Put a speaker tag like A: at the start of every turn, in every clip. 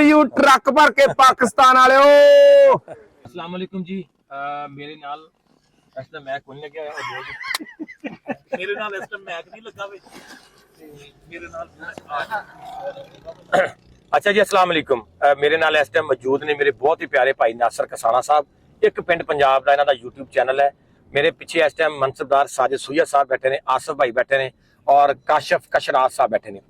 A: Love you truck भर के पाकिस्तान वाले
B: अस्सलाम वालेकुम जी। मेरे नाल इस टाइम मैक नहीं लग्या मेरे नाल इस टाइम मैक नहीं लगा वे मेरे नाल अच्छा जी अस्सलाम वालेकुम। मेरे नाल इस टाइम मौजूद ने मेरे बहुत ही प्यारे भाई नासर कसाना साहब, एक पिंड पंजाब का इन्हां दा यूट्यूब चैनल है। मेरे पीछे इस टाइम मनसबदार साजिद सुइया साहब बैठे ने, आसिफ भाई बैठे ने और काशिफ कशराज साहब बैठे ने।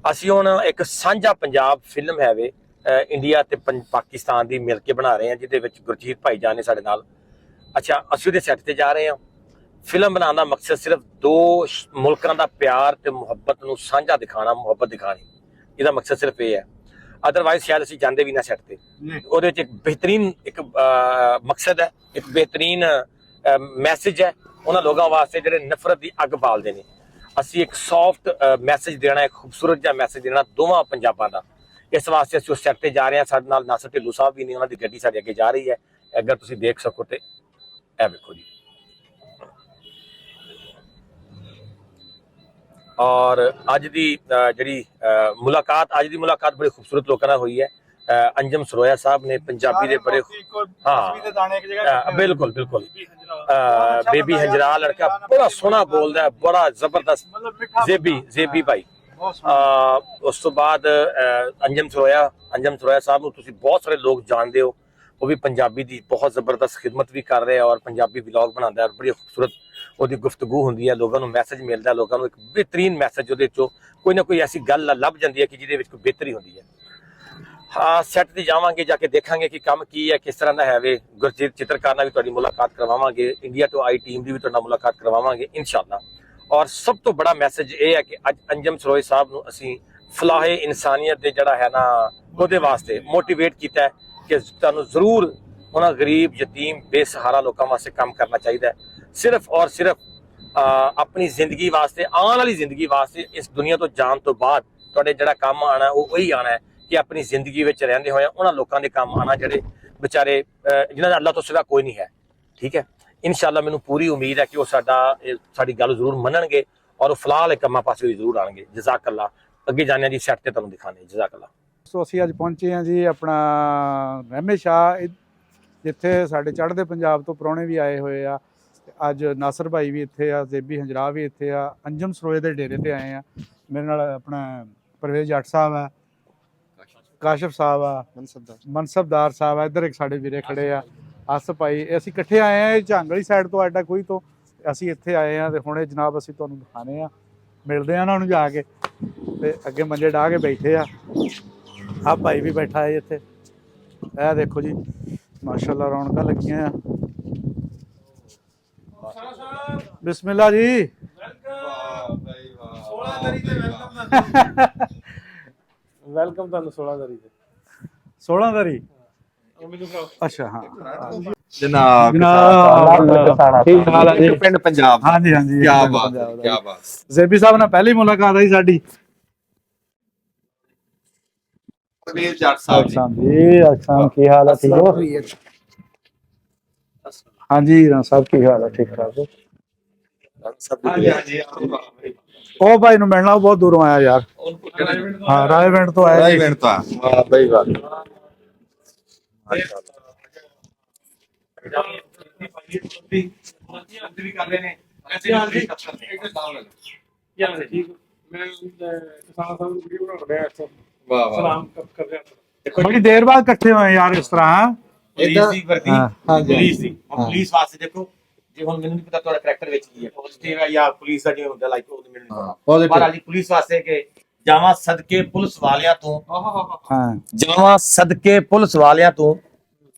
B: असीं हुण एक सांझा पंजाब फिल्म है वे इंडिया ते पाकिस्तान दी मिल के बना रहे हैं, जिहदे विच गुरजीत भाईजान ने साडे नाल। अच्छा असीं उहदे सैट ते जा रहे हैं। फिल्म बनाने का मकसद सिर्फ दो मुल्कां दा प्यार ते मुहब्बत नूं सांझा दिखाना, मुहब्बत दिखानी, इहदा मकसद सिर्फ ये है। अदरवाइज शायद असीं जांदे भी ना सैट ते। उहदे विच एक बेहतरीन एक मकसद है, एक बेहतरीन मैसेज है उन्हां लोगों वास्ते जिहड़े नफरत की अग बालदे ने। असीं एक सॉफ्ट मैसेज देना, एक खूबसूरत जिहा मैसेज देना दोवां पंजाबां दा। इस वास्ते असीं उस सैट ते जा रहे हैं। साडे नाल नासर ढिल्लों साहब भी ने, उन्हां दी गड्डी साडे अगे जा रही है। अगर तुसीं देख सको ते ए वेखो जी। और अज दी जिहड़ी मुलाकात, अज दी मुलाकात बड़ी खूबसूरत लोगों नाल हुई है। अंजम सरोया साहब ने पंजाबी दे बड़े, हाँ बिल्कुल बिल्कुल, बेबी हंजरा लड़का बड़ा सोहना बोलदा है, बड़ा जबरदस्त जेबी भाई। उस तो बाद अंजम सरोया साहब नूं तुसीं बहुत सारे लोग जानते हो, वो भी पंजाबी दी बहुत जबरदस्त खिदमत भी कर रहे हैं और पंजाबी व्लॉग बनाता है और बड़ी खूबसूरत ਉਹਦੀ ਗੁਫ਼ਤਗੂ ਹੁੰਦੀ ਹੈ। ਲੋਕਾਂ ਨੂੰ ਮੈਸੇਜ ਮਿਲਦਾ, ਲੋਕਾਂ ਨੂੰ ਇੱਕ ਬਿਹਤਰੀਨ ਮੈਸੇਜ ਉਹਦੇ ਚੋਂ ਕੋਈ ਨਾ ਕੋਈ ਐਸੀ ਗੱਲ ਲੱਭ ਜਾਂਦੀ ਹੈ ਕਿ ਜਿਹਦੇ ਵਿੱਚ ਕੋਈ ਬਿਹਤਰੀ ਹੁੰਦੀ ਹੈ। ਹਾਂ ਸੈੱਟ ਤੇ ਜਾਵਾਂਗੇ, ਜਾ ਕੇ ਦੇਖਾਂਗੇ ਕਿ ਕੰਮ ਕੀ ਹੈ, ਕਿਸ ਤਰ੍ਹਾਂ ਦਾ ਹੈ ਵੇ। ਗੁਰਜੀਤ ਚਿੱਤਰਕਾਰ ਨਾਲ ਵੀ ਤੁਹਾਡੀ ਮੁਲਾਕਾਤ ਕਰਵਾਵਾਂਗੇ, ਇੰਡੀਆ ਟੂ ਆਈ ਟੀਮ ਦੀ ਵੀ ਤੁਹਾਡੇ ਨਾਲ ਮੁਲਾਕਾਤ ਕਰਵਾਵਾਂਗੇ ਇਨਸ਼ਾਅੱਲਾ। ਔਰ ਸਭ ਤੋਂ ਬੜਾ ਮੈਸੇਜ ਇਹ ਹੈ ਕਿ ਅੱਜ ਅੰਜਮ ਸਰੋਏ ਸਾਹਿਬ ਨੂੰ ਅਸੀਂ ਫਲਾਹੇ ਇਨਸਾਨੀਅਤ ਦੇ ਜਿਹੜਾ ਹੈ ਨਾ ਉਹਦੇ ਵਾਸਤੇ ਮੋਟੀਵੇਟ ਕੀਤਾ ਕਿ ਤੁਹਾਨੂੰ ਜ਼ਰੂਰ ਉਹਨਾਂ ਗਰੀਬ ਯਤੀਮ ਬੇਸਹਾਰਾ ਲੋਕਾਂ ਵਾਸਤੇ ਕੰਮ ਕਰਨਾ ਚਾਹੀਦਾ ਹੈ। सिर्फ और सिर्फ अपनी जिंदगी वास्ते, आने वाली जिंदगी वास्ते, इस दुनिया तो जान तो बाद तुहाडे जिहड़ा काम आना वो वही आना है कि अपनी जिंदगी विच रहिंदे होए उन्हां लोकां दे काम आना जिहड़े बेचारे जिन्हां दा अल्लाह तो सिवा कोई नहीं है। ठीक है, इंशाअल्लाह मैनूं पूरी उम्मीद है कि वो साडी गल जरूर मनणगे और फिलहाल कामां पासे भी जरूर आउणगे। जज़ाकल्लाह। अगे जाने जी सैट ते तुहानूं दिखाने। जज़ाकल्लाह।
C: सो असीं अज पहुंचे हैं जी अपना रहमे शाह, जिथे साडे चढ़दे पंजाब तो प्राहुणे भी आए हुए आ। ਅੱਜ ਨਾਸਰ ਭਾਈ ਵੀ ਇੱਥੇ ਆ, ਜ਼ੇਬੀ ਹੰਜਰਾ ਵੀ ਇੱਥੇ ਆ, ਅੰਜਮ ਸਰੋਏ ਦੇ ਡੇਰੇ ਤੇ ਆਏ ਆ। ਮੇਰੇ ਨਾਲ ਆਪਣਾ ਪਰਵੇਜ਼ ਜੱਟ ਸਾਹਿਬ ਆ, ਕਾਸ਼ਿਫ ਸਾਹਿਬ ਆ, ਮਨਸਬਦਾਰ ਸਾਹਿਬ ਆ, ਇੱਧਰ ਇੱਕ ਸਾਡੇ ਵੀਰੇ ਖੜੇ ਆ ਆਸਫ ਭਾਈ। ਅਸੀਂ ਇਕੱਠੇ ਆਏ ਆ ਝੰਗ ਵਾਲੀ ਸਾਈਡ ਤੋਂ, ਐਡਾ ਕੋਈ ਤੋਂ ਅਸੀਂ ਇੱਥੇ ਆਏ ਆ। ਤੇ ਹੁਣੇ ਜਨਾਬ ਅਸੀਂ ਤੁਹਾਨੂੰ ਦਿਖਾਣੇ ਆ, ਮਿਲਦੇ ਆ ਉਹਨਾਂ ਨੂੰ ਜਾ ਕੇ। ਤੇ ਅੱਗੇ ਮੰਜੇ ਡਾਹ ਕੇ ਬੈਠੇ ਆ, ਆਹ ਭਾਈ ਵੀ ਬੈਠਾ ਹੈ ਇੱਥੇ। ਇਹ ਦੇਖੋ ਜੀ ਮਾਸ਼ਾਅੱਲਾ ਰੌਣਕਾਂ ਲੱਗੀਆਂ ਆ। बिस्मिल्लाह जी। वेलकम ਤੁਹਾਨੂੰ 16 ਤਾਰੀਖ ਤੇ 16 ਤਾਰੀਖ। ਅੱਛਾ ਹਾਂ
D: ਜਨਾਬ
C: ਠੀਕ ਹਾਲ ਹੈ ਜੀ,
D: ਪਿੰਡ ਪੰਜਾਬ।
C: ਹਾਂਜੀ ਹਾਂਜੀ
D: ਕੀ ਬਾਤ ਹੈ, ਕੀ ਬਾਤ।
C: ਜ਼ੇਬੀ ਸਾਹਿਬ ਨਾਲ ਪਹਿਲੀ ਮੁਲਾਕਾਤ ਆਈ ਸਾਡੀ।
D: ਪਰਵੇਜ਼ ਜੱਟ ਸਾਹਿਬ
C: ਜੀ ਅਕਸਰ ਕੀ ਹਾਲ ਹੈ, ਠੀਕ ਹੋ? ਹਾਂਜੀ ਰਾਣਾ ਸਾਹਿਬ ਕੀ ਹਾਲ ਹੈ, ਠੀਕ ਠਾਕ ਹੋ? ਉਹ ਭਾਈ ਨੂੰ ਮਿਲਣਾ, ਉਹ ਬਹੁਤ ਦੂਰੋਂ ਆਇਆ ਯਾਰ। ਹਾਂ ਰਾਏਵਿੰਡ ਤੋਂ ਆਇਆ।
D: ਰਾਏਵਿੰਡ ਤੋਂ ਵਾਹ ਬਈ ਵਾਹ।
C: ਬੜੀ ਦੇਰ ਬਾਅਦ ਇਕੱਠੇ ਹੋਏ ਯਾਰ ਇਸ ਤਰ੍ਹਾਂ।
B: ਪੁਲਿਸ ਵਾਸਤੇ ਦੇਖੋ ਜੇ ਹੁਣ ਮੈਨੂੰ ਨਹੀਂ ਪਤਾ ਤੁਹਾਡਾ ਕਰੈਕਟਰ ਵਿੱਚ ਕੀ ਹੈ, ਪੋਜ਼ਿਟਿਵ ਹੈ ਜਾਂ ਪੁਲਿਸ ਦਾ ਜਿਵੇਂ ਹੁੰਦਾ ਲਾਈਕ ਉਹ ਮੈਨੂੰ ਨਹੀਂ ਪਤਾ। ਪਰ ਅੱਜ ਪੁਲਿਸ ਵਾਸਤੇ ਕਿ ਜਾਵਾਂ ਸਦਕੇ ਪੁਲਿਸ ਵਾਲਿਆਂ ਤੋਂ, ਜਾਵਾਂ ਸਦਕੇ ਪੁਲਿਸ ਵਾਲਿਆਂ ਤੋਂ,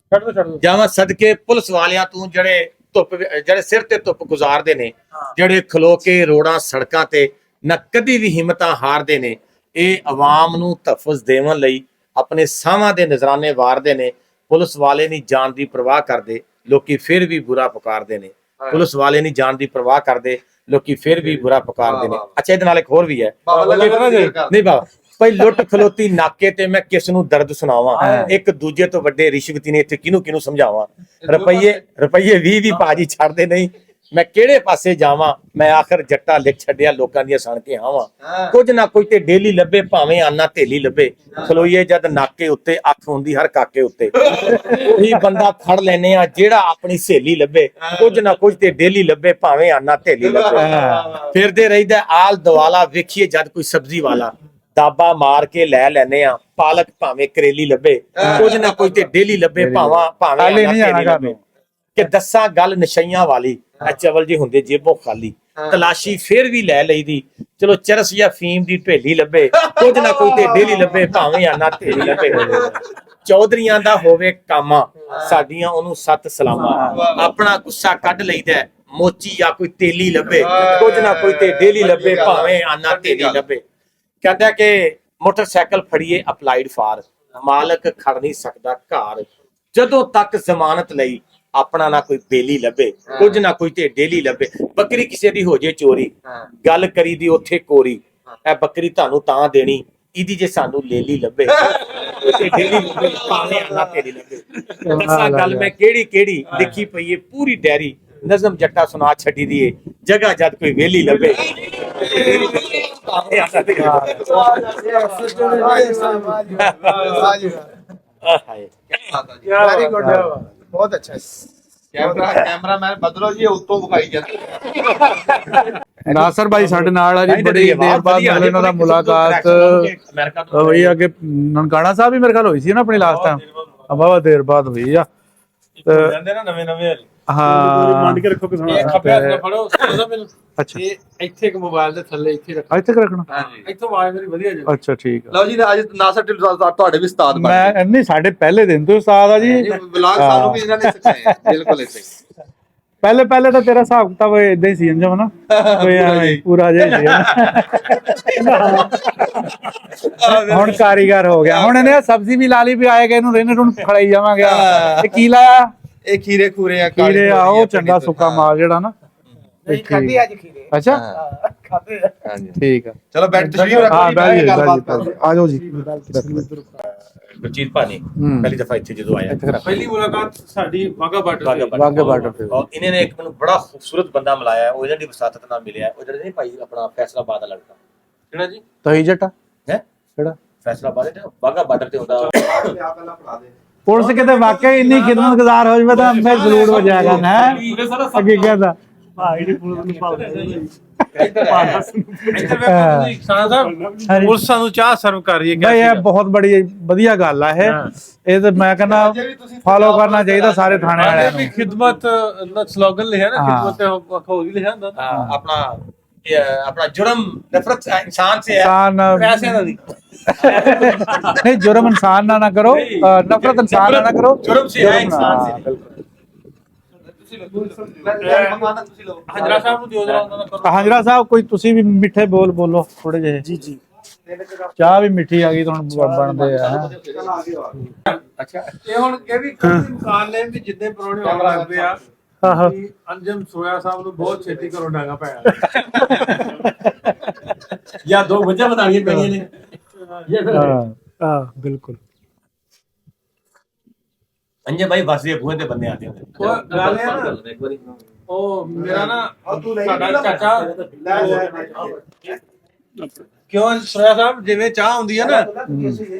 B: ਜਾਵਾਂ ਸਦਕੇ ਪੁਲਿਸ ਵਾਲਿਆਂ ਤੋਂ ਜਿਹੜੇ ਧੁੱਪ, ਜਿਹੜੇ ਸਿਰ ਤੇ ਧੁੱਪ ਗੁਜ਼ਾਰਦੇ ਨੇ, ਜਿਹੜੇ ਖਲੋ ਕੇ ਰੋਡਾਂ ਸੜਕਾਂ ਤੇ ਨਾ ਕਦੀ ਵੀ ਹਿੰਮਤਾਂ ਹਾਰਦੇ ਨੇ। ਇਹ ਆਵਾਮ ਨੂੰ ਤਹਫੁਜ਼ ਦੇਣ ਲਈ ਆਪਣੇ ਸਾਹਾਂ ਦੇ ਨਜ਼ਰਾਨੇ ਵਾਰਦੇ ਨੇ। ਪੁਲਿਸ ਵਾਲੇ ਨਹੀਂ ਜਾਨ ਦੀ ਪਰਵਾਹ ਕਰਦੇ, ਲੋਕੀ ਫਿਰ ਵੀ ਬੁਰਾ ਪੁਕਾਰਦੇ ਨੇ। ਪੁਲਿਸ ਵਾਲੇ ਨਹੀਂ ਜਾਨ ਦੀ ਪਰਵਾਹ ਕਰਦੇ, ਲੋਕੀ ਫਿਰ ਵੀ ਬੁਰਾ ਪੁਕਾਰਦੇ ਨੇ। ਅੱਛਾ ਇਹਦੇ ਨਾਲ ਇੱਕ ਹੋਰ ਵੀ ਹੈ, ਨਹੀਂ ਬਾਬਾ ਭਾਈ ਲੁੱਟ ਖਲੋਤੀ ਨਾਕੇ ਤੇ ਮੈਂ ਕਿਸ ਨੂੰ ਦਰਦ ਸੁਣਾਵਾਂ, ਇੱਕ ਦੂਜੇ ਤੋਂ ਵੱਡੇ ਰਿਸ਼ਵਤੀ ਨੇ ਇੱਥੇ ਕਿਹਨੂੰ ਕਿਹਨੂੰ ਸਮਝਾਵਾਂ। ਰੁਪਈਏ 20 ਵੀ ਭਾਜੀ ਛੱਡਦੇ ਨਹੀਂ, ਮੈਂ ਕਿਹੜੇ ਪਾਸੇ ਜਾਵਾਂ, ਮੈਂ ਆਖਰ ਜੱਟਾ ਲਿਖ ਛੱਡਿਆ ਲੋਕਾਂ ਦੀਆਂ ਸੁਣ ਕੇ ਆਵਾਂ। ਕੁਝ ਨਾ ਕੁਝ ਤੇ ਡੇਲੀ ਲੱਭੇ, ਭਾਵੇਂ ਆਨਾ ਢੇਲੀ ਲੱਭੇ। ਖਲੋਈਏ ਜਦ ਨਾਕੇ ਉੱਤੇ, ਅੱਖ ਹੁੰਦੀ ਹਰ ਕਾਕੇ ਉੱਤੇ। ਉਹੀ ਬੰਦਾ ਫੜ ਲੈਨੇ ਆ ਜਿਹੜਾ ਆਪਣੀ ਸਹੇਲੀ ਲੱਭੇ। ਕੁਝ ਨਾ ਕੁਝ ਤੇ ਡੇਲੀ ਲੱਭੇ, ਭਾਵੇਂ ਆਨਾ ਢੇਲੀ ਲੱਭੇ। ਫਿਰਦੇ ਰਹੀਦਾ ਆਲ ਦੁਆਲਾ, ਵੇਖੀਏ ਜਦ ਕੋਈ ਸਬਜ਼ੀ ਵਾਲਾ। ਦਾਬਾ ਮਾਰ ਕੇ ਲੈ ਲੈਨੇ ਆ, ਪਾਲਕ ਭਾਵੇਂ ਕਰੇਲੀ ਲੱਭੇ। ਕੁਝ ਨਾ ਕੁਝ ਤੇ ਡੇਲੀ ਲੱਭੇ, ਭਾਵੇਂ ਆਨਾ ਢੇਲੀ ਲੱਭੇ। ਕਿ ਦੱਸਾਂ ਗੱਲ ਨਸ਼ਈਆਂ ਵਾਲੀ, ਚਵਲ ਜੀ ਹੁੰਦੇ ਜੇਬੋਂ ਖਾਲੀ। ਤਲਾਸ਼ੀ ਫੇਰ ਵੀ ਲੈ ਲਈਦੀ, ਚਲੋ ਚਰਸ ਜਾਂ ਫੀਮ ਦੀ ਢੇਲੀ ਲੱਭੇ। ਕੁਝ ਨਾ ਕੋਈ ਤੇ ਡੇਲੀ ਲੱਭੇ, ਭਾਵੇਂ ਆਨਾ ਢੇਲੀ ਲੱਭੇ। ਚੌਧਰੀਆਂ ਦਾ ਹੋਵੇ ਕਾਮਾ, ਸਾਡੀਆਂ ਉਹਨੂੰ ਸੱਤ ਸਲਾਮਾਂ। ਆਪਣਾ ਗੁੱਸਾ ਕੱਢ ਲਈਦਾ, ਮੋਚੀ ਜਾਂ ਕੋਈ ਤੇਲੀ ਲੱਭੇ। ਕੁਝ ਨਾ ਕੋਈ ਤੇ ਡੇਲੀ ਲੱਭੇ, ਭਾਵੇਂ ਆਨਾ ਢੇਲੀ ਲੱਭੇ। ਕਹਿੰਦਾ ਕਿ ਮੋਟਰਸਾਈਕਲ ਫੜੀਏ ਅਪਲਾਈਡ ਫਾਰ, ਮਾਲਕ ਖੜ ਨਹੀਂ ਸਕਦਾ ਘਰ। ਜਦੋਂ ਤੱਕ ਜ਼ਮਾਨਤ ਲਈ ਆਪਣਾ ਨਾ ਕੋਈ ਬੇਲੀ ਲੱਭੇ। ਕੁਝ ਨਾ ਕੋਈ ਤੇ ਡੇਲੀ ਲੱਭੇ। ਬੱਕਰੀ ਕਿਸੇ ਦੀ ਹੋ ਜੇ ਚੋਰੀ, ਗੱਲ ਕਰੀ ਦੀ ਉੱਥੇ ਕੋਰੀ। ਇਹ ਬੱਕਰੀ ਤੁਹਾਨੂੰ ਤਾਂ ਦੇਣੀ, ਇਹਦੀ ਜੇ ਸਾਨੂੰ ਲੇਲੀ ਲੱਭੇ। ਤੇ ਡੇਲੀ ਲੱਭੇ, ਭਾਵੇਂ ਆਨਾ ਢੇਲੀ ਲੱਭੇ। ਦੱਸਾਂ ਗੱਲ ਮੈਂ ਕਿਹੜੀ ਕਿਹੜੀ, ਲਿਖੀ ਪਈ ਏ ਪੂਰੀ ਡੈਰੀ। ਨਜ਼ਮ ਜੱਟਾ ਸੁਣਾ ਛੱਡੀ ਦੀ ਏ, ਜਗ੍ਹਾ ਜਦ ਕੋਈ ਵੇਲੀ ਲੱਭੇ।
D: ਵੈਰੀ ਗੁੱਡ, ਬਹੁਤ ਅੱਛਾ। ਕੈਮਰਾਮੈਨ ਬਦਲੋ ਜੀ, ਉੱਤੋਂ ਵਿਖਾਈ ਜਾਂਦਾ।
C: ਨਾਸਰ ਭਾਈ ਸਾਡੇ ਨਾਲ ਆ ਜੀ, ਬੜੀ ਦੇਰ ਬਾਅਦ ਮਿਲੇ, ਇਹਨਾਂ ਦਾ ਮੁਲਾਕਾਤ ਹੋਈ। ਅੱਗੇ ਨਨਕਾਣਾ ਸਾਹਿਬ ਵੀ ਮੇਰੇ ਖਿਆਲ ਹੋਈ ਸੀ ਨਾ ਆਪਣੀ ਲਾਸਟ ਟਾਈਮ, ਬਹੁਤ ਦੇਰ ਬਾਅਦ ਹੋਈ ਆ।
B: ਜਾਂਦੇ ਨਾ ਨਵੇਂ ਨਵੇਂ
C: ਹਾਂ
E: ਮੰਡ ਕੇ ਰੱਖੋ ਕਿਸਾਨ।
B: ਇਹ ਖੱਬੇ ਹੱਥ ਨਾਲ ਫੜੋ, ਸੁਣੋ ਮੈਨੂੰ।
C: ਅੱਛਾ,
E: ਇਹ ਇੱਥੇ ਇੱਕ ਮੋਬਾਈਲ ਦੇ ਥੱਲੇ ਇੱਥੇ ਰੱਖੋ,
C: ਇੱਥੇ ਰੱਖਣਾ।
D: ਹਾਂਜੀ,
E: ਇੱਥੋਂ ਆਵਾਜ਼ ਮੇਰੀ ਵਧੀਆ ਜੀ।
C: ਅੱਛਾ ਠੀਕ ਆ।
D: ਲਓ ਜੀ, ਅੱਜ ਨਾਸਰ ਢਿੱਲੋਂ ਤੁਹਾਡੇ ਵੀ ਉਸਤਾਦ ਬਣ ਗਏ।
C: ਮੈਂ ਨਹੀਂ, ਸਾਡੇ ਪਹਿਲੇ ਦਿਨ ਤੋਂ ਉਸਤਾਦ ਆ ਜੀ।
D: ਵਲੌਗ ਸਾਨੂੰ ਵੀ ਇਹਨਾਂ ਨੇ ਸਿਖਾਏ ਆ, ਬਿਲਕੁਲ ਇਸੇ।
C: ਪਹਿਲੇ ਤਾਂ ਤੇਰਾ ਹਿਸਾਬ ਕਿਤਾਬ ਇਦਾਂ ਹੀ ਸੀ ਅੰਜਮ ਨਾ, ਕੋਈ ਐਵੇਂ ਪੂਰਾ ਜਿਹਾ ਹੀ ਸੀ। ਹੁਣ ਕਾਰੀਗਰ ਹੋ ਗਿਆ। ਹੁਣ ਇਹਨੇ ਸਬਜ਼ੀ ਵੀ ਲਾ ਲਈ, ਵੀ ਆਏਗਾ ਇਹਨੂੰ ਰਹਿਣੇ ਨੂੰ ਖੜਾਈ ਜਾਵਾਂਗੇ। ਇਹ ਕੀ ਲਾਇਆ?
D: ਇਹ ਖੀਰੇ ਖੂਰੇ ਆ,
C: ਖੀਰੇ ਆ, ਉਹ ਚੰਗਾ ਸੁੱਕਾ ਮਾਲ ਜਿਹੜਾ ਨਾ।
E: ਖਾਧੀ ਅੱਜ ਖੀਰੇ।
C: ਅੱਛਾ
E: ਖਾਧੇ
D: ਹਾਂਜੀ,
C: ਠੀਕ ਆ।
D: ਚਲੋ ਬੈਠ ਤਸ਼ਰੀਫ ਰੱਖੋ
C: ਹਾਂ
D: ਜੀ, ਬੈਠ ਕੇ ਗੱਲਬਾਤ
C: ਬੈਠ
D: ਕਰਦੇ
C: ਆ ਜਾਓ ਜੀ।
B: ਗੁਰਜੀਤ ਭਾਨੀ ਪਹਿਲੀ ਦਫਾ ਇੱਥੇ ਜਦੋਂ ਆਇਆ,
E: ਪਹਿਲੀ ਮੁਲਾਕਾਤ ਸਾਡੀ ਵਾਗਾ ਬਾਰਡਰ ਤੇ।
C: ਵਾਘਾ ਬਾਰਡਰ ਤੇ।
B: ਔਰ ਇਹਨਾਂ ਨੇ ਇੱਕ ਮੈਨੂੰ ਬੜਾ ਖੂਬਸੂਰਤ ਬੰਦਾ ਮਿਲਾਇਆ। ਉਹ ਇਹਨਾਂ ਦੀ ਵਸਾਤਤ ਨਾਲ ਮਿਲਿਆ। ਉਹ ਜਿਹੜਾ ਨਹੀਂ ਭਾਈ ਆਪਣਾ ਫੈਸਲਾਬਾਦ ਦਾ ਲੜਕਾ,
E: ਕਿਹੜਾ ਜੀ?
C: ਤਹੀ ਜੱਟਾ
B: ਹੈ
C: ਕਿਹੜਾ?
B: ਫੈਸਲਾਬਾਦ ਤੇ ਵਾਗਾ ਬਾਰਡਰ ਤੇ ਹੁੰਦਾ।
C: ਪੁਲਿਸ ਕਿਤੇ ਵਾਕਿਆ ਇੰਨੀ ਖਿਦਮਤਗੁਜ਼ਾਰ ਹੋ ਜਾਵੇ ਤਾਂ ਮੈਂ ਜ਼ਰੂਰ ਹੋ ਜਾਏਗਾ ਨਾ। ਅੱਗੇ ਕਹਿੰਦਾ
E: ਖਾਨ ਸਾਹਿਬ, ਪੁਲਿਸ ਸਾਨੂੰ ਚਾਹ ਸਰਵ ਕਰ ਰਹੀ ਹੈ।
C: ਬਈ ਇਹ ਬਹੁਤ ਬੜੀ ਵਧੀਆ ਗੱਲ ਆ। ਇਹ ਤਾਂ ਮੈਂ ਕਹਿੰਦਾ ਫਾਲੋ ਕਰਨਾ ਚਾਹੀਦਾ ਸਾਰੇ ਥਾਣੇ ਵਾਲਿਆਂ ਨੂੰ।
E: ਖਿਦਮਤ ਦਾ ਸਲੋਗਨ ਲਿਖਿਆ ਨਾ, ਖਿਦਮਤ ਹੋ ਲਿਖਿਆ ਹੁੰਦਾ।
B: अपना जुर्म नफरत इंसान से है,
C: इंसान
B: पैसे ना नहीं।
C: नहीं, जुर्म इंसान ना करो, नफरत इंसान ना करो,
B: जुर्म से है इंसान से।
E: ਹਜਰਾ ਸਾਹਿਬ ਨੂੰ ਦਿਓ ਜਰਾ ਉਹਨਾਂ ਦਾ ਕਰੋ।
C: ਹਾਜਰਾ ਸਾਹਿਬ ਕੋਈ ਤੁਸੀਂ ਵੀ ਮਿੱਠੇ ਬੋਲ ਬੋਲੋ ਥੋੜੇ ਜਿਹੇ। ਜੀ ਜੀ, ਚਾਹ ਵੀ ਮਿੱਠੀ ਆ ਗਈ, ਤੁਹਾਨੂੰ ਬਣਦੇ ਆ।
E: ਅੱਛਾ, ਇਹ ਹੁਣ ਇਹ ਵੀ ਮਕਾਨ ਨੇ ਵੀ ਜਿੱਦੇ ਪਰੋਣੇ ਆਉਣ ਲੱਗਦੇ ਆ। ਅੰਜਮ ਸੋਇਆ ਸਾਹਿਬ ਨੂੰ ਬਹੁਤ ਛੇਤੀ ਕਰੋ ਡਾਂਗਾ ਪੈਣਾ।
B: ਜਾਂ ਦੋ ਵਜ੍ਹਾ ਬਣਾਉਣੀਆਂ ਪੈਣੀਆਂ ਨੇ।
C: ਹਾਂ ਬਿਲਕੁਲ।
B: ਅੰਜੇ ਭਾਈ ਬਸ ਇਹ ਬੂਹੇ ਤੇ ਬੰਦੇ ਆते ਹੁੰਦੇ।
E: ਉਹ ਗੱਲ ਹੈ ਨਾ, ਉਹ ਮੇਰਾ ਨਾ ਸਾਡਾ ਚਾਚਾ ਕਿਉਂ ਸੋਇਆ ਸਾਹਿਬ, ਜਿਵੇਂ ਚਾਹ ਹੁੰਦੀ ਹੈ ਨਾ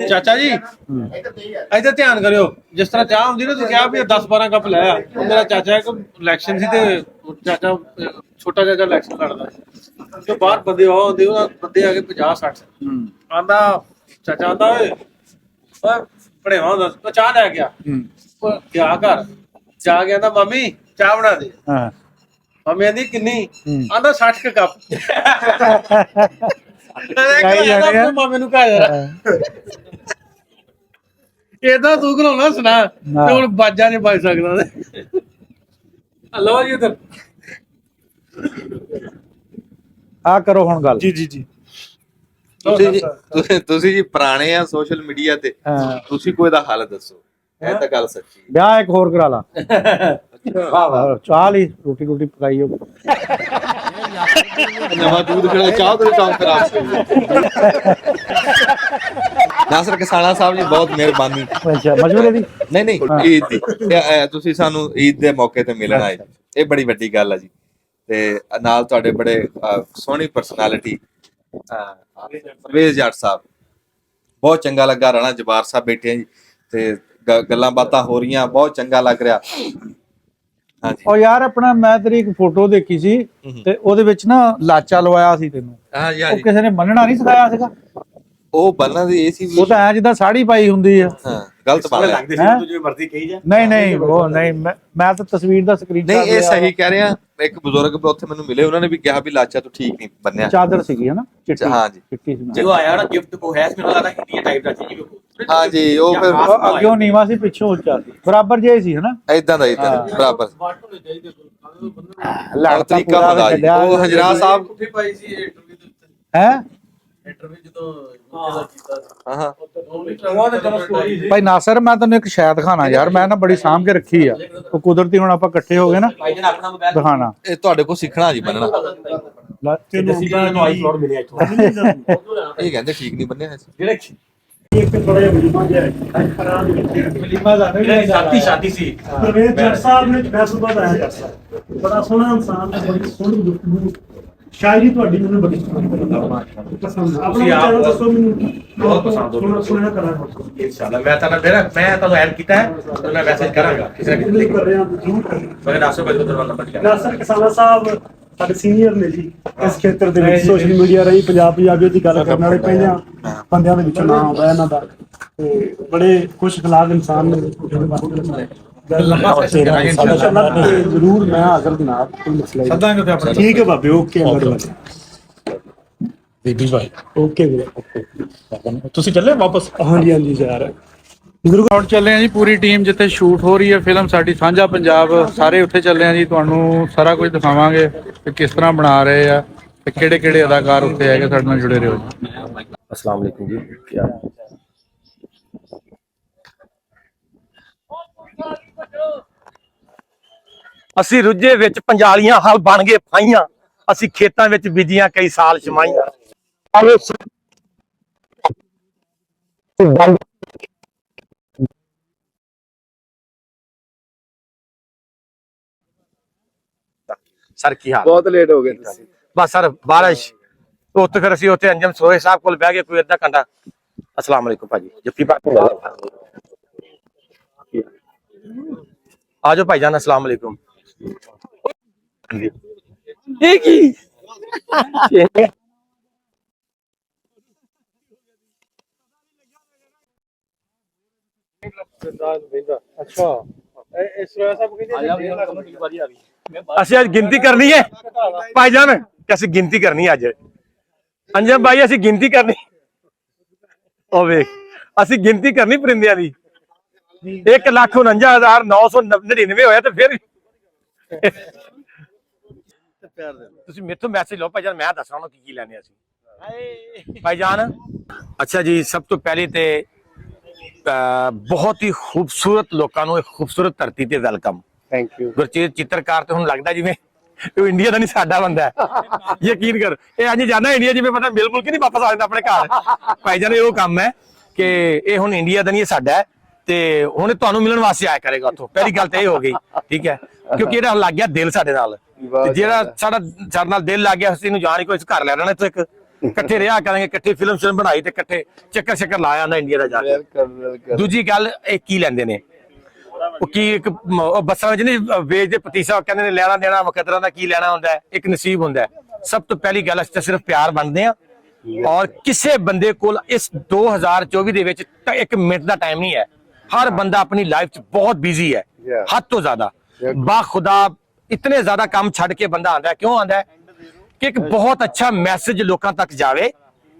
E: ਚਾਚਾ ਜੀ, ਇੱਧਰ ਧਿਆਨ ਕਰਿਓ। ਜਿਸ ਤਰ੍ਹਾਂ ਚਾਹ ਹੁੰਦੀ ਨਾ, ਤੁਸੀਂ ਕਿਹਾ ਵੀ 10-12 ਕੱਪ ਲੈ ਆ। ਮੇਰਾ ਚਾਚਾ ਇੱਕ ਇਲੈਕਸ਼ਨ ਸੀ ਤੇ ਚਾਚਾ ਛੋਟਾ ਚਾਚਾ ਇਲੈਕਸ਼ਨ ਲੜਦਾ ਤੇ ਬਾਹਰ ਬੰਦੇ ਆਉਂਦੇ, ਉਹਨਾਂ ਬੰਦੇ ਆ ਕੇ 50-60 ਆਂਦਾ। ਚਾਚਾ ਆਂਦਾ ਓਏ ਪੜੇਵਾ ਹੁੰਦਾ, ਚਾਹ ਲੈ ਗਿਆ। ਗਿਆ ਘਰ ਜਾ ਕੇ ਆਂਦਾ ਮਾਮੀ ਚਾਹ ਬਣਾ ਦੇ। ਮਾਮੀ ਆਂਦੀ ਕਿੰਨੀ? ਆਂਦਾ 60 ਕੱਪ। ਮਾਮੇ ਨੂੰ ਕਹਾ ਜਰਾ ਏਦਾਂ ਤੂੰ ਘਲਾਉਣਾ ਸੁਣਾ ਤੇ ਹੁਣ ਬਾਜਾ ਨਹੀਂ ਵੱਜ ਸਕਦਾ। ਲਓ ਜੀ ਇੱਧਰ
C: ਆ ਕਰੋ ਹੁਣ ਗੱਲ।
E: ਜੀ ਜੀ ਜੀ,
D: ਤੁਸੀਂ ਜੀ ਪੁਰਾਣੇ ਆ ਸੋਸ਼ਲ ਮੀਡੀਆ ਤੇ, ਤੁਸੀਂ ਕੋਈ ਦਾ ਹੱਲ ਦੱਸੋ। ਇਹ ਤਾਂ ਗੱਲ ਸੱਚੀ।
C: ਵਿਆਹ ਇੱਕ ਹੋਰ ਕਰਾ ਲਾ। ਚਾਹ ਲਈ ਰੋਟੀ ਰੋਟੀ ਪਕਾਈਓ।
D: ਨਵਾਂ ਦੂਧ ਖੜਾ ਚਾਹ ਤੋਂ ਕੰਮ ਖਰਾਬ। ਨਾਸਰ ਕਸਾਣਾ ਸਾਹਿਬ ਜੀ ਬਹੁਤ ਮਿਹਰਬਾਨੀ।
C: ਅੱਛਾ, ਮਸ਼ਵਰੇ ਦੀ
D: ਨਹੀਂ ਈਦ ਦੀ ਤੁਸੀਂ ਸਾਨੂੰ ਈਦ ਦੇ ਮੌਕੇ ਤੇ ਮਿਲਣ ਆਏ, ਇਹ ਬੜੀ ਵੱਡੀ ਗੱਲ ਆ ਜੀ। ਤੇ ਨਾਲ ਤੁਹਾਡੇ ਬੜੇ ਸੋਹਣੀ ਪਰਸਨੈਲਿਟੀ ਪਰਵੇਜ਼ ਜੱਟ ਸਾਹਿਬ, ਬਹੁਤ ਚੰਗਾ ਲੱਗਾ। ਰਾਣਾ ਜਵਾਰ ਸਾਹਿਬ ਬੈਠੇ ਆ ਜੀ ਤੇ ਗੱਲਾਂ ਬਾਤਾਂ ਹੋ ਰਹੀਆਂ, ਬਹੁਤ ਚੰਗਾ ਲੱਗ ਰਿਹਾ। ਹਾਂਜੀ
C: ਉਹ ਯਾਰ ਆਪਣਾ ਮੈਂ ਤੇਰੀ ਇੱਕ ਫੋਟੋ ਦੇਖੀ ਸੀ ਤੇ ਉਹਦੇ ਵਿੱਚ ਨਾ ਲਾਚਾ ਲਵਾਇਆ ਸੀ ਤੈਨੂੰ,
D: ਹਾਂਜੀ
C: ਉਹ
D: ਹਾਂਜੀ,
C: ਕਿਸੇ ਨੇ ਬੰਨਣਾ ਨਹੀਂ ਸਿਖਾਇਆ ਸੀਗਾ?
D: ਉਹ ਬੰਨਾਂ ਦੀ ਇਹ ਸੀ ਵੀ
C: ਉਹ ਤਾਂ ਐ ਜਿੱਦਾਂ ਸਾੜੀ ਪਾਈ ਹੁੰਦੀ ਆ।
D: ਹਾਂ ਗਲਤ ਬਣ ਰਿਹਾ।
C: ਨਹੀਂ ਉਹ ਨਹੀਂ, ਮੈਂ ਤਾਂ ਤਸਵੀਰ ਦਾ ਸਕਰੀਨ
D: ਨਹੀਂ ਇਹ ਸਹੀ ਕਹਿ ਰਿਹਾ। ਇੱਕ ਬਜ਼ੁਰਗ ਉੱਥੇ ਮੈਨੂੰ ਮਿਲੇ, ਉਹਨਾਂ ਨੇ ਵੀ ਕਿਹਾ ਵੀ ਲਾਚਾ ਤੂੰ ਠੀਕ ਨਹੀਂ ਬੰਨਿਆ।
C: ਚਾਦਰ ਸੀਗੀ ਹਨਾ ਚਿੱਟੀ,
D: ਹਾਂਜੀ
C: ਚਿੱਟੀ ਸੀ।
B: ਜੋ ਆਇਆ ਨਾ ਗਿਫਟ ਕੋ ਹੈ ਮੈਨੂੰ ਲੱਗਦਾ ਇੰਡੀਆ ਟਾਈਪ ਦਾ ਸੀ ਜੀ।
D: ਹਾਂਜੀ ਉਹ ਫਿਰ
C: ਅੱਗਿਓਂ ਨੀਵਾ ਸੀ, ਪਿੱਛੋਂ ਉੱਚਾ ਸੀ, ਬਰਾਬਰ ਜੇ ਸੀ ਹਨਾ।
D: ਏਦਾਂ ਦਾ ਬਰਾਬਰ
C: ਲੜਕਾ
D: ਤਰੀਕਾ ਹੁੰਦਾ ਜੀ। ਉਹ ਹਜਰਾ ਸਾਹਿਬ
C: ਹੈ
D: ਹਾਂ
C: ਭਾਈ ਨਾਸਰ, ਮੈਂ ਤੈਨੂੰ ਇੱਕ ਸ਼ਾਇਦ ਦਿਖਾਣਾ ਯਾਰ, ਮੈਂ ਨਾ ਬੜੀ ਸਾਂਭ ਕੇ ਰੱਖੀ ਆ। ਉਹ ਕੁਦਰਤੀ ਹੁਣ ਆਪਾਂ ਇਕੱਠੇ ਹੋ ਗਏ ਨਾ, ਦਿਖਾਣਾ।
D: ਇਹ ਤੁਹਾਡੇ ਕੋਲ ਸਿੱਖਣਾ ਜੀ ਬੰਨਣਾ। ਇਹ ਕਹਿੰਦੇ ਠੀਕ ਨਹੀਂ ਬੰਨਿਆ ਸੀ।
B: ਸ਼ਾਦੀ ਸੀ
F: ਪਰਵੇਜ਼ ਜੱਟ ਸਾਹਿਬ ਨੇ ਬੈਸਟ ਬਾਤ ਆਇਆ ਜੱਟ ਸਾਹਿਬ ਬੜਾ ਸੋਹਣਾ ਇਨਸਾਨ ਹੈ, ਬੜੀ ਸੋਹਣੀ ਗੁਫ਼ਤਗੂ, ਸ਼ਾਇਰੀ ਤੁਹਾਡੀ ਮੈਨੂੰ ਬੜੀ ਪਸੰਦ। ਆਪਣਾ ਚੈਨਲ ਦੱਸੋ ਮੈਨੂੰ, ਬਹੁਤ ਪਸੰਦ ਸੁਣਿਆ ਕਰਾਂਗਾ
B: ਇਨਸ਼ਾਅੱਲਾ। ਮੈਂ ਤੁਹਾਨੂੰ ਐਡ ਕੀਤਾ ਹੈ ਤੇ ਮੈਂ ਮੈਸੇਜ ਕਰਾਂਗਾ ਕਿਸੇ ਨੇ
F: ਕਲਿੱਕ ਕਰ ਰਿਹਾ ਜ਼ਰੂਰ ਕਰਿਓ।
B: ਮੈਂ ਦੱਸੋ ਬਈ ਤੁਹਾਡਾ ਨੰਬਰ ਕੀ ਹੈ।
F: ਨਾਸਰ ਕਿਸਾਨਾ ਸਾਹਿਬ ਸਾਡੇ ਸੀਨੀਅਰ ਨੇ ਜੀ ਇਸ ਖੇਤਰ ਦੇ ਵਿੱਚ, ਸੋਸ਼ਲ ਮੀਡੀਆ ਰਾਹੀਂ ਪੰਜਾਬੀਅਤ ਦੀ ਗੱਲ ਕਰਨ ਵਾਲੇ ਪਹਿਲਾਂ ਬੰਦਿਆਂ ਦੇ ਵਿੱਚੋਂ ਨਾਮ ਆਉਂਦਾ ਇਹਨਾਂ ਦਾ, ਤੇ ਬੜੇ ਖੁਸ਼ ਅਖਲਾਕ ਇਨਸਾਨ ਨੇ। ਜ਼ਰੂਰ ਮੈਂ ਹਾਜ਼ਰ ਜਨਾਬ, ਕੋਈ ਮਸਲਾ ਨਹੀਂ। ਠੀਕ ਹੈ ਬਾਬੇ, ਓਕੇ ਬੀਬੀ ਭਾਈ, ਓਕੇ ਵੀਰੇ। ਤੁਸੀਂ ਚੱਲੇ ਵਾਪਸ? ਹਾਂਜੀ ਹਾਂਜੀ ਯਾਰ,
C: ਹੁਣ ਚੱਲੇ ਆ ਜੀ ਪੂਰੀ ਟੀਮ ਜਿੱਥੇ ਸ਼ੂਟ ਹੋ ਰਹੀ ਹੈ ਫਿਲਮ ਸਾਡੀ ਸਾਂਝਾ ਪੰਜਾਬ, ਸਾਰੇ ਉੱਥੇ ਚੱਲੇ ਆ ਜੀ। ਤੁਹਾਨੂੰ ਸਾਰਾ ਕੁਝ ਦਿਖਾਵਾਂਗੇ ਕਿ ਕਿਸ ਤਰ੍ਹਾਂ ਬਣਾ ਰਹੇ ਆ ਤੇ ਕਿਹੜੇ ਕਿਹੜੇ ਅਦਾਕਾਰ ਉੱਥੇ ਹੈਗੇ। ਸਾਡੇ ਨਾਲ ਜੁੜੇ ਰਹੋ ਜੀ।
B: अस्सलाम वालेकुम जी। क्या ਅਸੀਂ ਰੁੱਝੇ ਵਿੱਚ ਪੰਜਾਲੀਆਂ ਹਲ ਬਣ ਗਏ ਫਾਈਆਂ, ਅਸੀਂ ਖੇਤਾਂ ਵਿੱਚ ਬੀਜੀਆਂ ਕਈ ਸਾਲ ਛਮਾਈਆਂ। ਸਰ ਕੀ ਹਾਲ?
A: ਬਹੁਤ ਲੇਟ ਹੋ ਗਏ ਤੁਸੀਂ।
B: ਬਸ ਸਰ ਬਾਰਿਸ਼ ਉੱਥੇ, ਫਿਰ ਅਸੀਂ ਉੱਥੇ ਅੰਜਮ ਸਰੋਏ ਸਾਹਿਬ ਕੋਲ ਬਹਿ ਗਏ ਕੋਈ ਅੱਧਾ ਘੰਟਾ। अस्सलाम वालेकुम भाजी, जफ्फी आ जाओ भाईजान। अस्सलाम वालेकुम। ਅਸੀਂ ਅੱਜ ਗਿਣਤੀ ਕਰਨੀ ਹੈ ਭਾਈਜਾਨ, ਅਸੀਂ ਗਿਣਤੀ ਕਰਨੀ ਅੱਜ। ਅੰਜਮ ਭਾਈ ਅਸੀਂ ਗਿਣਤੀ ਕਰਨੀ, ਉਹ ਵੇਖ ਅਸੀਂ ਗਿਣਤੀ ਕਰਨੀ ਪਰਿੰਦਿਆਂ ਦੀ। 1,49,999 ਹੋਇਆ ਤੇ ਫਿਰ ਤੁਸੀਂ ਮੇਥੋਂ ਮੈਸੇਜ ਲਓ ਭਾਈਜਾਨ, ਮੈਂ ਦੱਸਣਾ ਉਹਨੂੰ ਕੀ ਲੈਣੇ ਅਸੀਂ ਭਾਈਜਾਨ। ਅੱਛਾ ਜੀ, ਸਭ ਤੋਂ ਪਹਿਲੇ ਤੇ ਬਹੁਤ ਹੀ ਖੂਬਸੂਰਤ ਲੋਕਾਂ ਨੂੰ ਇੱਕ ਖੂਬਸੂਰਤ ਧਰਤੀ ਤੇ ਵੈਲਕਮ।
A: Thank you.
B: ਗੁਰਚੇਤ ਚਿੱਤਰਕਾਰ ਤੇ ਹੁਣ ਲੱਗਦਾ ਜਿਵੇਂ ਉਹ ਇੰਡੀਆ ਦਾ ਨਹੀਂ ਸਾਡਾ ਬੰਦਾ ਹੈ। ਯਕੀਨ ਕਰ, ਇਹ ਅੱਜ ਜਾਣਾ ਇੰਡੀਆ ਜਿਵੇਂ ਪਤਾ ਮਿਲ ਮੁਲ ਕੇ ਨਹੀਂ ਵਾਪਸ ਆ ਜਾਂਦਾ ਆਪਣੇ ਘਰ। ਭਾਈਜਾਨ ਇਹ ਉਹ ਕੰਮ ਹੈ ਕਿ ਇਹ ਹੁਣ ਇੰਡੀਆ ਦਾ ਨਹੀਂ ਸਾਡਾ ਹੈ, ਤੇ ਹੁਣ ਤੁਹਾਨੂੰ ਮਿਲਣ ਵਾਸਤੇ ਆਇਆ ਕਰੇਗਾ ਉੱਥੋਂ। ਪਹਿਲੀ ਗੱਲ ਤਾਂ ਇਹ ਹੋ ਗਈ, ਠੀਕ ਹੈ, ਕਿਉਂਕਿ ਇਹਦਾ ਲੱਗ ਗਿਆ ਦਿਲ ਸਾਡੇ ਨਾਲ। ਜਿਹੜਾ ਸਾਡੇ ਨਾਲ ਦਿਲ ਲੱਗ ਗਿਆ, ਅਸੀਂ ਇਹਨੂੰ ਜਾਣ ਕੋਈ ਘਰ ਲੈ ਲੈਣਾ ਇੱਥੋਂ, ਇੱਕ ਇਕੱਠੇ ਰਿਹਾ ਕਰਾਂਗੇ, ਇਕੱਠੇ ਫਿਲਮ ਬਣਾਈ ਤੇ ਇਕੱਠੇ ਚੱਕਰ ਲਾਇਆ ਆਂਦਾ ਇੰਡੀਆ ਦਾ ਜਾ ਕੇ। ਦੂਜੀ ਗੱਲ ਇਹ ਕੀ ਲੈਂਦੇ ਨੇ, ਉਹ ਕੀ ਇੱਕ ਬੱਸਾਂ ਵਿੱਚ ਨਹੀਂ ਵੇਚਦੇ ਪਤੀਸਾ, ਕਹਿੰਦੇ ਨੇ ਲੈਣਾ ਦੇਣਾ ਮੁਕੱਦਰਾਂ ਦਾ ਕੀ ਲੈਣਾ ਹੁੰਦਾ, ਇੱਕ ਨਸੀਬ ਹੁੰਦਾ। ਸਭ ਤੋਂ ਪਹਿਲੀ ਗੱਲ ਅਸੀਂ ਤਾਂ ਸਿਰਫ ਪਿਆਰ ਬਣਦੇ ਆ, ਔਰ ਕਿਸੇ ਬੰਦੇ ਕੋਲ ਇਸ 2024 ਦੇ ਵਿੱਚ ਤਾਂ 1 ਮਿੰਟ ਦਾ ਟਾਈਮ ਨਹੀਂ ਹੈ। ਹਰ ਬੰਦਾ ਆਪਣੀ ਲਾਈਫ 'ਚ ਬਹੁਤ ਬਿਜ਼ੀ ਹੈ, ਹੱਦ ਤੋਂ ਜ਼ਿਆਦਾ। ਬਾਖੁਦਾ ਇਤਨੇ ਜ਼ਿਆਦਾ ਕੰਮ ਛੱਡ ਕੇ ਬੰਦਾ ਆਂਦਾ। ਕਿਉਂ ਆਂਦਾ? ਕਿ ਇੱਕ ਬਹੁਤ ਅੱਛਾ ਮੈਸੇਜ ਲੋਕਾਂ ਤੱਕ ਜਾਵੇ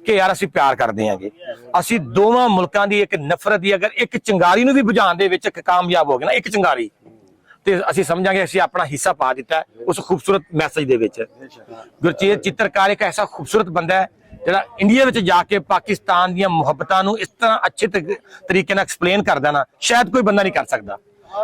B: ਕਿ ਯਾਰ ਅਸੀਂ ਪਿਆਰ ਕਰਦੇ ਆਂਗੇ। ਅਸੀਂ ਦੋਵਾਂ ਮੁਲਕਾਂ ਦੀ ਇੱਕ ਨਫ਼ਰਤ ਦੀ ਅਗਰ ਇੱਕ ਚਿੰਗਾਰੀ ਨੂੰ ਵੀ ਬੁਝਾਉਣ ਦੇ ਵਿੱਚ ਕਾਮਯਾਬ ਹੋ ਗਏ ਨਾ, ਇੱਕ ਚਿੰਗਾਰੀ, ਤੇ ਅਸੀਂ ਸਮਝਾਂਗੇ ਅਸੀਂ ਆਪਣਾ ਹਿੱਸਾ ਪਾ ਦਿੱਤਾ ਉਸ ਖੂਬਸੂਰਤ ਮੈਸੇਜ ਦੇ ਵਿੱਚ। ਗੁਰਚੇਤ ਚਿੱਤਰਕਾਰ ਇੱਕ ਐਸਾ ਖੂਬਸੂਰਤ ਬੰਦਾ ਹੈ ਜਿਹੜਾ ਇੰਡੀਆ ਵਿੱਚ ਜਾ ਕੇ ਪਾਕਿਸਤਾਨ ਦੀਆਂ ਮੁਹੱਬਤਾਂ ਨੂੰ ਇਸ ਤਰ੍ਹਾਂ ਅੱਛੇ ਤਰੀਕੇ ਨਾਲ ਐਕਸਪਲੇਨ ਕਰਦਾ ਨਾ, ਸ਼ਾਇਦ ਕੋਈ ਬੰਦਾ ਨਹੀਂ ਕਰ ਸਕਦਾ।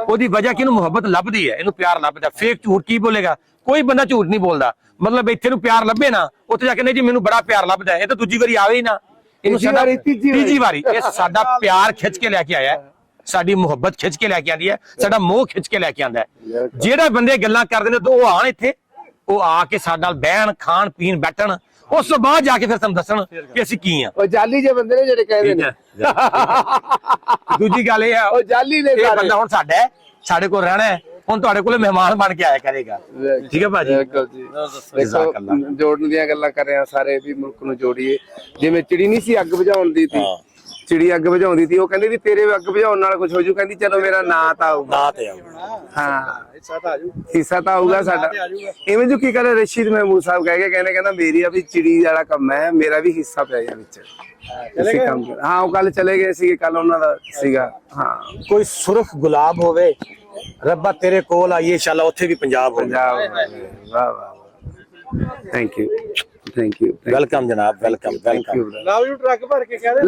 B: ਉਹਦੀ ਵਜ੍ਹਾ ਕਿ ਇਹਨੂੰ ਮੁਹੱਬਤ ਲੱਭਦੀ ਹੈ, ਇਹਨੂੰ ਪਿਆਰ ਲੱਭਦਾ। ਫੇਕ ਝੂਠ ਕੀ ਬੋਲੇਗਾ? ਕੋਈ ਬੰਦਾ ਝੂਠ ਨਹੀਂ ਬੋਲਦਾ। ਮਤਲਬ ਇੱਥੇ ਨੂੰ ਪਿਆਰ ਲੱਭੇ ਨਾ, ਉੱਥੇ ਜਾ ਕੇ ਨਹੀਂ ਜੀ ਮੈਨੂੰ ਬੜਾ ਪਿਆਰ ਲੱਭਦਾ, ਇਹ ਤਾਂ ਦੂਜੀ ਵਾਰੀ ਆਵੇ ਹੀ ਨਾ। ਇਹਨੂੰ ਸਾਡਾ ਤੀਜੀ ਵਾਰੀ ਇਹ ਸਾਡਾ ਪਿਆਰ ਖਿੱਚ ਕੇ ਲੈ ਕੇ ਆਇਆ, ਸਾਡੀ ਮੁਹੱਬਤ ਖਿੱਚ ਕੇ ਲੈ ਕੇ ਆਂਦੀ ਹੈ, ਸਾਡਾ ਮੋਹ ਖਿੱਚ ਕੇ ਲੈ ਕੇ ਆਂਦਾ ਹੈ। ਜਿਹੜਾ ਬੰਦੇ ਗੱਲਾਂ ਕਰਦੇ ਨੇ ਤਾਂ ਉਹ ਆਣ ਇੱਥੇ, ਉਹ ਆ ਕੇ ਸਾਡੇ ਨਾਲ ਬਹਿਣ, ਖਾਣ ਪੀਣ, ਬੈਠਣ, ਉਸ ਤੋਂ ਬਾਅਦ ਜਾ ਕੇ ਫਿਰ ਤੁਹਾਨੂੰ ਦੱਸਣ ਕਿ ਅਸੀਂ ਕੀ ਆ।
A: ਉਹ ਜਾਲੀ ਜੇ ਬੰਦੇ ਨੇ ਜਿਹੜੇ ਕਹਿੰਦੇ ਨੇ।
B: ਦੂਜੀ ਗੱਲ ਇਹ ਆ,
A: ਉਹ ਜਾਲੀ ਨੇ
B: ਇਹ
A: ਸਾਰੇ।
B: ਬੰਦਾ ਹੁਣ ਸਾਡਾ ਹੈ, ਸਾਡੇ ਕੋਲ ਰਹਿਣਾ ਹੈ, ਹੁਣ ਤੁਹਾਡੇ ਕੋਲੇ ਮਹਿਮਾਨ ਬਣ ਕੇ ਆਇਆ ਕਰੇਗਾ। ਠੀਕ ਹੈ ਭਾਜੀ।
A: ਬਿਲਕੁਲ ਜੀ। ਦੇਖੋ ਜੋੜਨ ਦੀਆਂ ਗੱਲਾਂ ਕਰ ਰਹੇ ਆ ਸਾਰੇ, ਵੀ ਮੁਲਕ ਨੂੰ ਜੋੜੀਏ। ਜਿਵੇਂ ਚਿੜੀ ਨਹੀਂ ਸੀ ਅੱਗ ਬੁਝਾਉਣ ਦੀ ਸੀ, ਚਿੜੀ ਅੱਗ ਬੁਝਾਉਂਦੀ ਸੀ, ਉਹ ਕਹਿੰਦੀ ਵੀ ਤੇਰੇ ਅੱਗ ਬੁਝਾਉਣ ਨਾਲ ਕੁਝ ਹੋ ਜੂ, ਕਹਿੰਦੀ ਚਲੋ ਮੇਰਾ ਨਾਂ ਤਾਂ ਆਊਗਾ।
B: ਨਾ ਤੇ ਆਊਗਾ।
A: ਹਾਂ ਹਿੱਸਾ ਤਾਂ ਆਊਗਾ ਸਾਡਾ। ਇਵੇਂ ਜੋ ਕੀ ਕਰੇ ਰਸ਼ੀਦ ਮਹਿਮੂਦ ਸਾਹਿਬ ਕਹਿ ਕੇ ਕਹਿੰਦਾ ਮੇਰੀ ਆ ਵੀ ਚਿੜੀ ਵਾਲਾ ਕੰਮ ਹੈ, ਮੇਰਾ ਵੀ ਹਿੱਸਾ ਪੈ ਗਿਆ ਵਿੱਚ ਇਸੇ ਕੰਮ ਚ। ਹਾਂ ਉਹ ਕੱਲ ਚਲੇ ਗਏ ਸੀ, ਕੱਲ ਉਹਨਾਂ ਦਾ ਸੀਗਾ। ਹਾਂ
B: ਕੋਈ ਸੁਰਖ ਗੁਲਾਬ ਹੋਵੇ, ਰੱਬਾ ਤੇਰੇ ਕੋਲ ਆਈਏ ਇੰਸ਼ਾਅੱਲਾ, ਉੱਥੇ ਵੀ ਪੰਜਾਬ ਹੋਵੇ।
A: ਪੰਜਾਬ। ਵਾਹ ਵਾਹ, ਥੈਂਕ ਯੂ।
B: ਵੈਲਕਮ ਜਨਾਬ, ਵੈਲਕਮ।
A: ਲਵ ਯੂ ਟਰੱਕ ਭਰ ਕੇ ਕਹਿੰਦੇ।